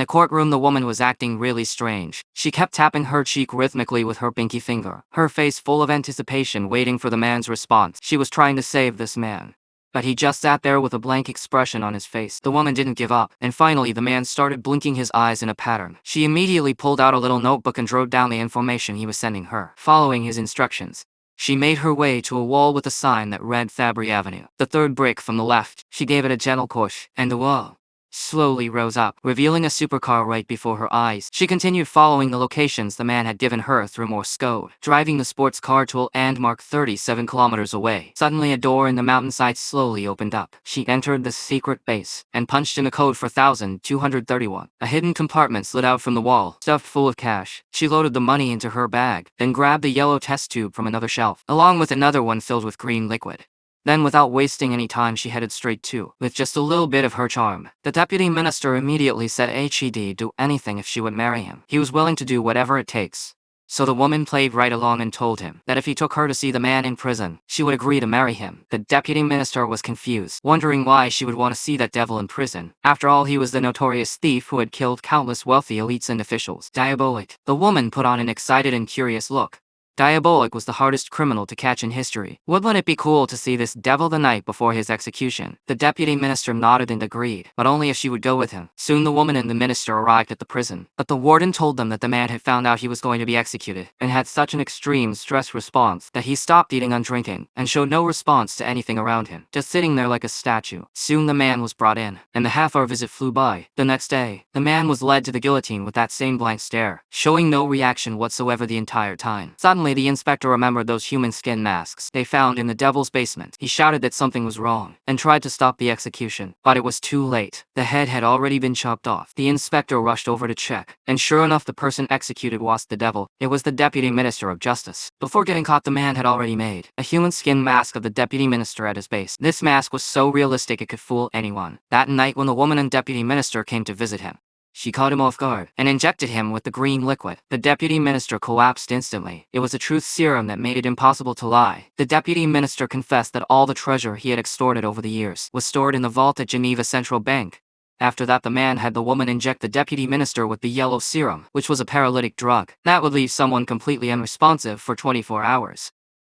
the courtroom, the woman was acting really strange. She kept tapping her cheek rhythmically with her pinky finger, her face full of anticipation, waiting for the man's response. She was trying to save this man, but he just sat there with a blank expression on his face. The woman didn't give up, and finally the man started blinking his eyes in a pattern. She immediately pulled out a little notebook and wrote down the information he was sending her. Following his instructions, she made her way to a wall with a sign that read Fabry Avenue. The third brick from the left, she gave it a gentle push, and the wall slowly rose up, revealing a supercar right before her eyes. She continued following the locations the man had given her through Morse code, driving the sports car to a landmark 37 kilometers away. Suddenly, a door in the mountainside slowly opened up. She entered the secret base and punched in a code for 1231. A hidden compartment slid out from the wall, stuffed full of cash. She loaded the money into her bag, then grabbed the yellow test tube from another shelf, along with another one filled with green liquid. Then, without wasting any time, she headed straight to, with just a little bit of her charm. The deputy minister immediately said he'd do anything if she would marry him. He was willing to do whatever it takes. So the woman played right along and told him that if he took her to see the man in prison, she would agree to marry him. The deputy minister was confused, wondering why she would want to see that devil in prison. After all, he was the notorious thief who had killed countless wealthy elites and officials. Diabolik. The woman put on an excited and curious look. Diabolik was the hardest criminal to catch in history. Wouldn't it be cool to see this devil the night before his execution? The deputy minister nodded and agreed, but only if she would go with him. Soon the woman and the minister arrived at the prison, but the warden told them that the man had found out he was going to be executed, and had such an extreme stress response that he stopped eating and drinking, and showed no response to anything around him, just sitting there like a statue. Soon the man was brought in, and the half-hour visit flew by. The next day, the man was led to the guillotine with that same blank stare, showing no reaction whatsoever the entire time. Suddenly, the inspector remembered those human skin masks they found in the devil's basement. He shouted that something was wrong, and tried to stop the execution, but it was too late. The head had already been chopped off. The inspector rushed over to check, and sure enough, the person executed wasn't the devil. It was the deputy minister of justice. Before getting caught, the man had already made a human skin mask of the deputy minister at his base. This mask was so realistic it could fool anyone. That night, when the woman and deputy minister came to visit him, she caught him off guard and injected him with the green liquid. The deputy minister collapsed instantly. It was a truth serum that made it impossible to lie. The deputy minister confessed that all the treasure he had extorted over the years was stored in the vault at Geneva Central Bank. After that, the man had the woman inject the deputy minister with the yellow serum, which was a paralytic drug that would leave someone completely unresponsive for 24 hours.